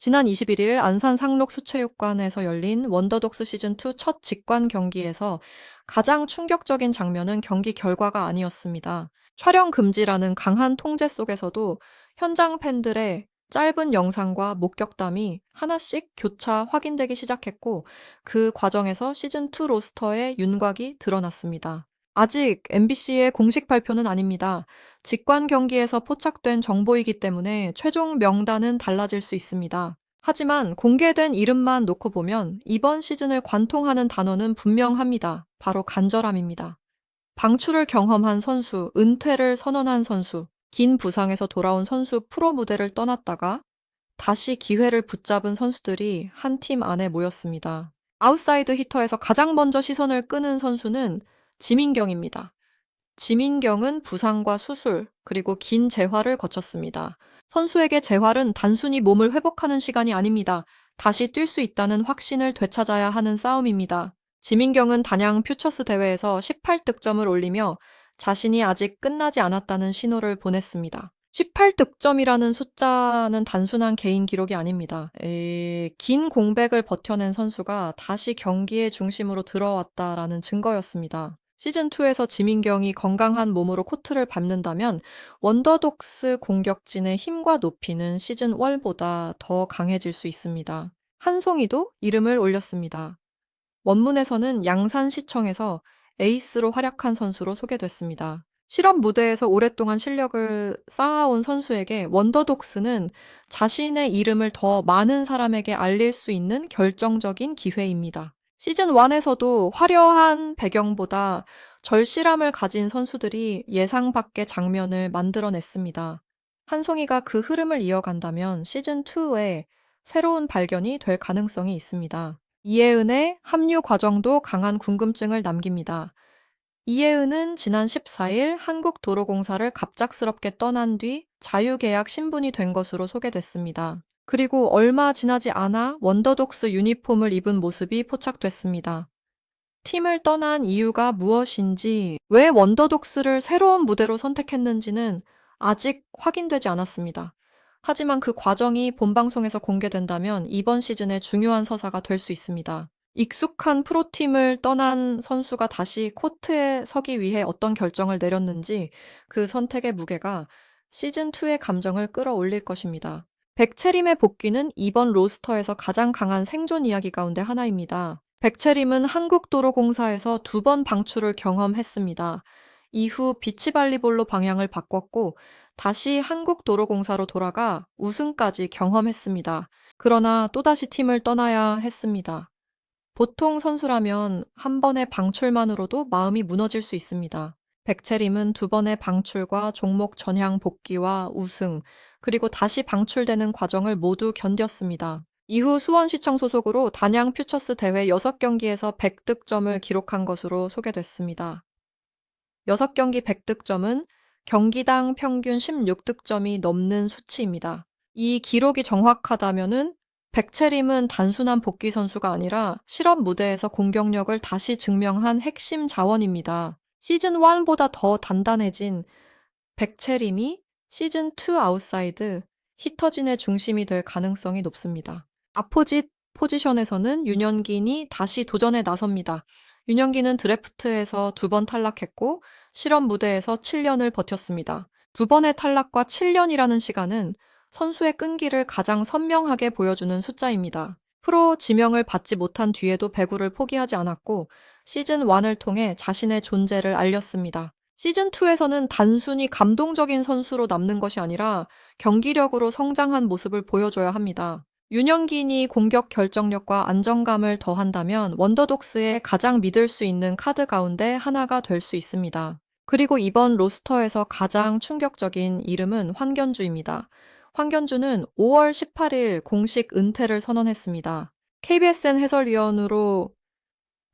지난 21일 안산 상록수체육관에서 열린 원더독스 시즌2 첫 직관 경기에서 가장 충격적인 장면은 경기 결과가 아니었습니다. 촬영 금지라는 강한 통제 속에서도 현장 팬들의 짧은 영상과 목격담이 하나씩 교차 확인되기 시작했고, 그 과정에서 시즌2 로스터의 윤곽이 드러났습니다. 아직 MBC의 공식 발표는 아닙니다. 직관 경기에서 포착된 정보이기 때문에 최종 명단은 달라질 수 있습니다. 하지만 공개된 이름만 놓고 보면 이번 시즌을 관통하는 단어는 분명합니다. 바로 간절함입니다. 방출을 경험한 선수, 은퇴를 선언한 선수, 긴 부상에서 돌아온 선수 프로 무대를 떠났다가 다시 기회를 붙잡은 선수들이 한 팀 안에 모였습니다. 아웃사이드 히터에서 가장 먼저 시선을 끄는 선수는 지민경입니다. 지민경은 부상과 수술, 그리고 긴 재활을 거쳤습니다. 선수에게 재활은 단순히 몸을 회복하는 시간이 아닙니다. 다시 뛸 수 있다는 확신을 되찾아야 하는 싸움입니다. 지민경은 단양 퓨처스 대회에서 18득점을 올리며 자신이 아직 끝나지 않았다는 신호를 보냈습니다. 18득점이라는 숫자는 단순한 개인 기록이 아닙니다. 긴 공백을 버텨낸 선수가 다시 경기의 중심으로 들어왔다라는 증거였습니다. 시즌2에서 지민경이 건강한 몸으로 코트를 밟는다면 원더독스 공격진의 힘과 높이는 시즌1보다 더 강해질 수 있습니다. 한송이도 이름을 올렸습니다. 원문에서는 양산시청에서 에이스로 활약한 선수로 소개됐습니다. 실업 무대에서 오랫동안 실력을 쌓아온 선수에게 원더독스는 자신의 이름을 더 많은 사람에게 알릴 수 있는 결정적인 기회입니다. 시즌1에서도 화려한 배경보다 절실함을 가진 선수들이 예상 밖의 장면을 만들어냈습니다. 한송이가 그 흐름을 이어간다면 시즌2에 새로운 발견이 될 가능성이 있습니다. 이혜은의 합류 과정도 강한 궁금증을 남깁니다. 이혜은은 지난 14일 한국도로공사를 갑작스럽게 떠난 뒤 자유계약 신분이 된 것으로 소개됐습니다. 그리고 얼마 지나지 않아 원더독스 유니폼을 입은 모습이 포착됐습니다. 팀을 떠난 이유가 무엇인지, 왜 원더독스를 새로운 무대로 선택했는지는 아직 확인되지 않았습니다. 하지만 그 과정이 본방송에서 공개된다면 이번 시즌의 중요한 서사가 될 수 있습니다. 익숙한 프로팀을 떠난 선수가 다시 코트에 서기 위해 어떤 결정을 내렸는지 그 선택의 무게가 시즌2의 감정을 끌어올릴 것입니다. 백채림의 복귀는 이번 로스터에서 가장 강한 생존 이야기 가운데 하나입니다. 백채림은 한국도로공사에서 2번 방출을 경험했습니다. 이후 비치발리볼로 방향을 바꿨고 다시 한국도로공사로 돌아가 우승까지 경험했습니다. 그러나 또다시 팀을 떠나야 했습니다. 보통 선수라면 한 번의 방출만으로도 마음이 무너질 수 있습니다. 백채림은 2번의 방출과 종목 전향 복귀와 우승, 그리고 다시 방출되는 과정을 모두 견뎠습니다. 이후 수원시청 소속으로 단양 퓨처스 대회 6경기에서 100득점을 기록한 것으로 소개됐습니다. 6경기 100득점은 경기당 평균 16득점이 넘는 수치입니다. 이 기록이 정확하다면은 백채림은 단순한 복귀 선수가 아니라 실업 무대에서 공격력을 다시 증명한 핵심 자원입니다. 시즌1보다 더 단단해진 백채림이 시즌2 아웃사이드 히터진의 중심이 될 가능성이 높습니다. 아포짓 포지션에서는 윤현gin이 다시 도전에 나섭니다. 윤현gin은 드래프트에서 2번 탈락했고 실업 무대에서 7년을 버텼습니다. 2번의 탈락과 7년이라는 시간은 선수의 끈기를 가장 선명하게 보여주는 숫자입니다. 프로 지명을 받지 못한 뒤에도 배구를 포기하지 않았고 시즌1을 통해 자신의 존재를 알렸습니다. 시즌2에서는 단순히 감동적인 선수로 남는 것이 아니라 경기력으로 성장한 모습을 보여줘야 합니다. 윤현gin이 공격 결정력과 안정감을 더한다면 원더독스의 가장 믿을 수 있는 카드 가운데 하나가 될 수 있습니다. 그리고 이번 로스터에서 가장 충격적인 이름은 황견주입니다. 황견주는 5월 18일 공식 은퇴를 선언했습니다. KBSN 해설위원으로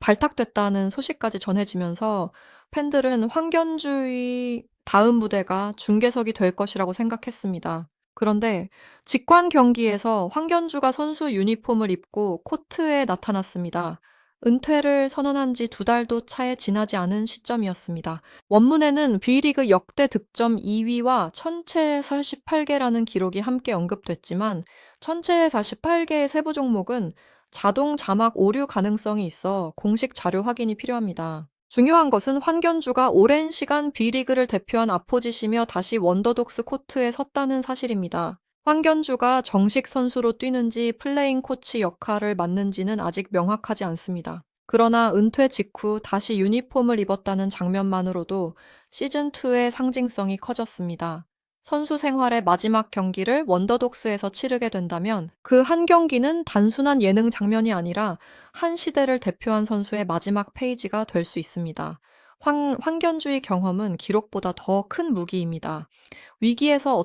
발탁됐다는 소식까지 전해지면서 팬들은 황견주의 다음 무대가 중계석이 될 것이라고 생각했습니다. 그런데 직관 경기에서 황견주가 선수 유니폼을 입고 코트에 나타났습니다. 은퇴를 선언한 지 2달도 차에 지나지 않은 시점이었습니다. 원문에는 V리그 역대 득점 2위와 1000채 48개라는 기록이 함께 언급됐지만 전체 48개의 세부 종목은 자동 자막 오류 가능성이 있어 공식 자료 확인이 필요합니다. 중요한 것은 황견주가 오랜 시간 B리그를 대표한 아포지시며 다시 원더독스 코트에 섰다는 사실입니다. 황견주가 정식 선수로 뛰는지 플레잉 코치 역할을 맡는지는 아직 명확하지 않습니다. 그러나 은퇴 직후 다시 유니폼을 입었다는 장면만으로도 시즌2의 상징성이 커졌습니다. 선수 생활의 마지막 경기를 원더독스에서 치르게 된다면 그 한 경기는 단순한 예능 장면이 아니라 한 시대를 대표한 선수의 마지막 페이지가 될 수 있습니다. 황견주의 경험은 기록보다 더 큰 무기입니다. 위기에서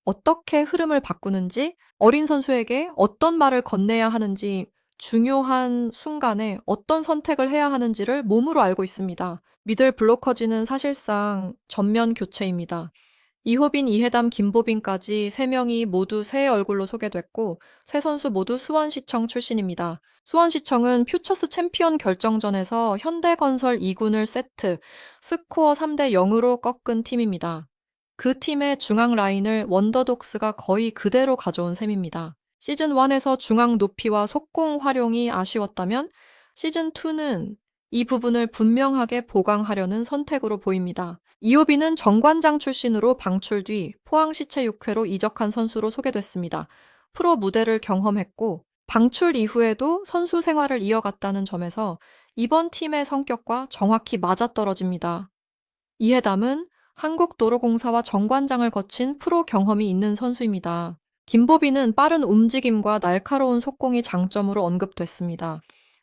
어떻게 흐름을 바꾸는지, 어린 선수에게 어떤 말을 건네야 하는지, 중요한 순간에 어떤 선택을 해야 하는지를 몸으로 알고 있습니다. 미들 블로커즈는 사실상 전면 교체입니다. 이호빈, 이해담, 김보빈까지 3명이 모두 새 얼굴로 소개됐고 세 선수 모두 수원시청 출신입니다. 수원시청은 퓨처스 챔피언 결정전에서 현대건설 2군을 세트, 스코어 3대 0으로 꺾은 팀입니다. 그 팀의 중앙 라인을 원더독스가 거의 그대로 가져온 셈입니다. 시즌1에서 중앙 높이와 속공 활용이 아쉬웠다면 시즌2는 이 부분을 분명하게 보강하려는 선택으로 보입니다. 이호빈은 정관장 출신으로 방출 뒤 포항시체육회로 이적한 선수로 소개됐습니다. 프로 무대를 경험했고 방출 이후에도 선수 생활을 이어갔다는 점에서 이번 팀의 성격과 정확히 맞아떨어집니다. 이해담은 한국도로공사와 정관장을 거친 프로 경험이 있는 선수입니다. 김보빈은 빠른 움직임과 날카로운 속공이 장점으로 언급됐습니다.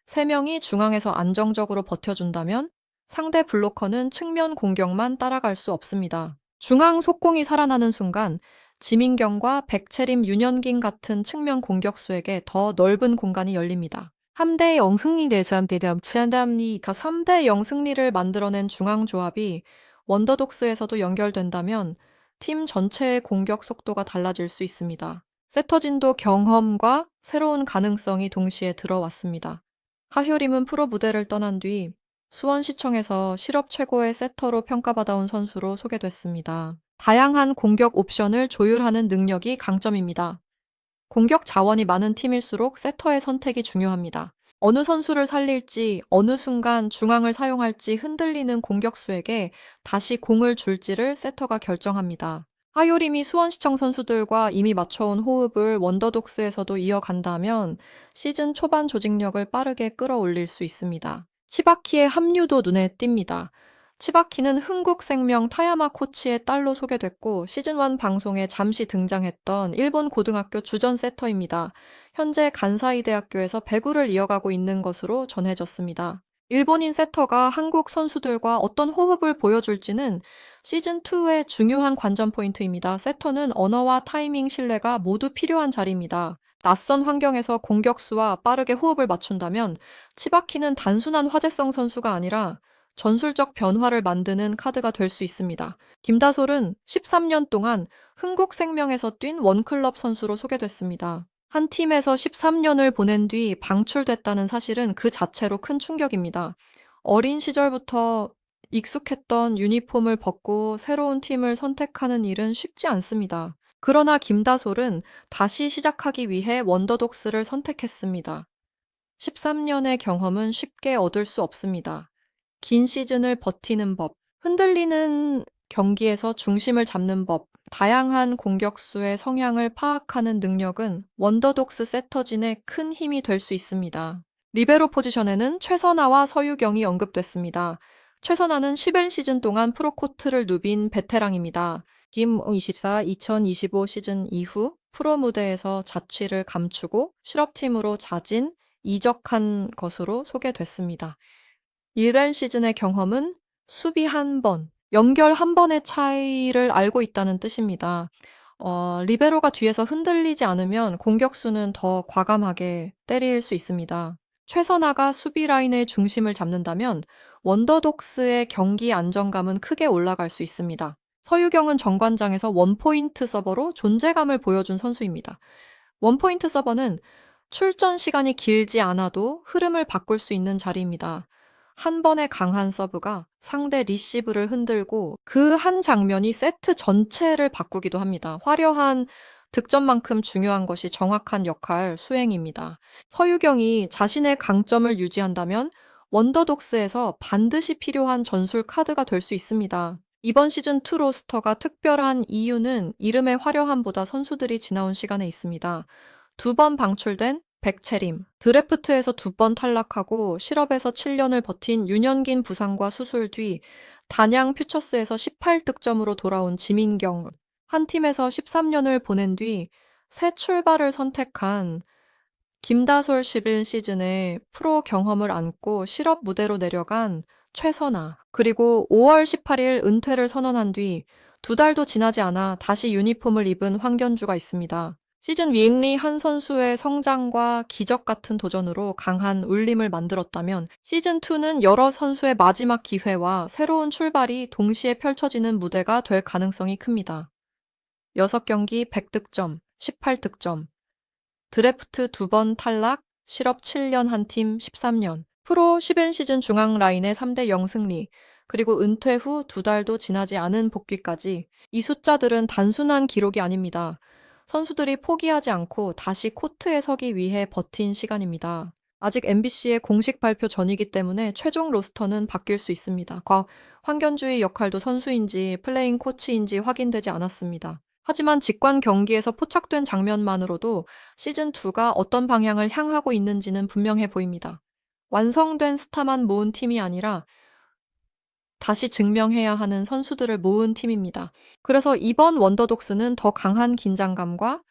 3명이 중앙에서 안정적으로 버텨준다면 상대 블로커는 측면 공격만 따라갈 수 없습니다. 중앙 속공이 살아나는 순간 지민경과 백채림, 윤현긴 같은 측면 공격수에게 더 넓은 공간이 열립니다. 3대 0 승리 예상되렴 츠안담리가 3대 0 승리를 만들어낸 중앙 조합이 원더독스에서도 연결된다면 팀 전체의 공격 속도가 달라질 수 있습니다. 세터진도 경험과 새로운 가능성이 동시에 들어왔습니다. 하효림은 프로 무대를 떠난 뒤 수원시청에서 실업 최고의 세터로 평가받아온 선수로 소개됐습니다. 다양한 공격 옵션을 조율하는 능력이 강점입니다. 공격 자원이 많은 팀일수록 세터의 선택이 중요합니다. 어느 선수를 살릴지, 어느 순간 중앙을 사용할지 흔들리는 공격수에게 다시 공을 줄지를 세터가 결정합니다. 하요림이 수원시청 선수들과 이미 맞춰온 호흡을 원더독스에서도 이어간다면 시즌 초반 조직력을 빠르게 끌어올릴 수 있습니다. 치바키의 합류도 눈에 띕니다. 치바키는 흥국생명 타야마 코치의 딸로 소개됐고 시즌1 방송에 잠시 등장했던 일본 고등학교 주전 세터입니다. 현재 간사이 대학교에서 배구를 이어가고 있는 것으로 전해졌습니다. 일본인 세터가 한국 선수들과 어떤 호흡을 보여줄지는 시즌2의 중요한 관전 포인트입니다. 세터는 언어와 타이밍 신뢰가 모두 필요한 자리입니다. 낯선 환경에서 공격수와 빠르게 호흡을 맞춘다면 치바키는 단순한 화제성 선수가 아니라 전술적 변화를 만드는 카드가 될 수 있습니다. 김다솔은 13년 동안 흥국생명에서 뛴 원클럽 선수로 소개됐습니다. 한 팀에서 13년을 보낸 뒤 방출됐다는 사실은 그 자체로 큰 충격입니다. 어린 시절부터 익숙했던 유니폼을 벗고 새로운 팀을 선택하는 일은 쉽지 않습니다. 그러나 김다솔은 다시 시작하기 위해 원더독스를 선택했습니다. 13년의 경험은 쉽게 얻을 수 없습니다. 긴 시즌을 버티는 법, 흔들리는 경기에서 중심을 잡는 법, 다양한 공격수의 성향을 파악하는 능력은 원더독스 세터진의 큰 힘이 될 수 있습니다. 리베로 포지션에는 최선아와 서유경이 언급됐습니다. 최선아는 11시즌 동안 프로코트를 누빈 베테랑입니다. 김24 2025 시즌 이후 프로 무대에서 자취를 감추고 실업팀으로 자진, 이적한 것으로 소개됐습니다. 1년 시즌의 경험은 수비 한 번, 연결 한 번의 차이를 알고 있다는 뜻입니다. 리베로가 뒤에서 흔들리지 않으면 공격수는 더 과감하게 때릴 수 있습니다. 최선아가 수비 라인의 중심을 잡는다면 원더독스의 경기 안정감은 크게 올라갈 수 있습니다. 서유경은 정관장에서 원포인트 서버로 존재감을 보여준 선수입니다. 원포인트 서버는 출전 시간이 길지 않아도 흐름을 바꿀 수 있는 자리입니다. 한 번의 강한 서브가 상대 리시브를 흔들고 그 한 장면이 세트 전체를 바꾸기도 합니다. 화려한 득점만큼 중요한 것이 정확한 역할 수행입니다. 서유경이 자신의 강점을 유지한다면 원더독스에서 반드시 필요한 전술 카드가 될 수 있습니다. 이번 시즌2 로스터가 특별한 이유는 이름의 화려함보다 선수들이 지나온 시간에 있습니다. 2번 방출된 백채림, 드래프트에서 2번 탈락하고 실업에서 7년을 버틴 유년긴 부상과 수술 뒤 단양 퓨처스에서 18득점으로 돌아온 지민경, 한 팀에서 13년을 보낸 뒤 새 출발을 선택한 김다솔 11시즌에 프로 경험을 안고 실업 무대로 내려간 최선아, 그리고 5월 18일 은퇴를 선언한 뒤 2달도 지나지 않아 다시 유니폼을 입은 황견주가 있습니다. 시즌 윈리 한 선수의 성장과 기적 같은 도전으로 강한 울림을 만들었다면 시즌2는 여러 선수의 마지막 기회와 새로운 출발이 동시에 펼쳐지는 무대가 될 가능성이 큽니다. 6경기 100득점, 18득점, 드래프트 2번 탈락, 실업 7년 한 팀 13년, 프로 11시즌 중앙 라인의 3대 0 승리, 그리고 은퇴 후 2달도 지나지 않은 복귀까지. 이 숫자들은 단순한 기록이 아닙니다. 선수들이 포기하지 않고 다시 코트에 서기 위해 버틴 시간입니다. 아직 MBC의 공식 발표 전이기 때문에 최종 로스터는 바뀔 수 있습니다. 황견주의 역할도 선수인지 플레잉 코치인지 확인되지 않았습니다. 하지만 직관 경기에서 포착된 장면만으로도 시즌2가 어떤 방향을 향하고 있는지는 분명해 보입니다. 완성된 스타만 모은 팀이 아니라 다시 증명해야 하는 선수들을 모은 팀입니다. 그래서 이번 원더독스는 더 강한 긴장감과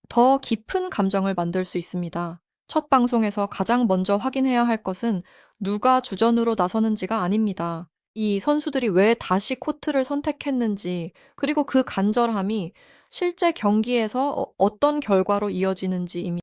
더 깊은 감정을 만들 수 있습니다. 첫 방송에서 가장 먼저 확인해야 할 것은 누가 주전으로 나서는지가 아닙니다. 이 선수들이 왜 다시 코트를 선택했는지, 그리고 그 간절함이 실제 경기에서 어떤 결과로 이어지는지입니다.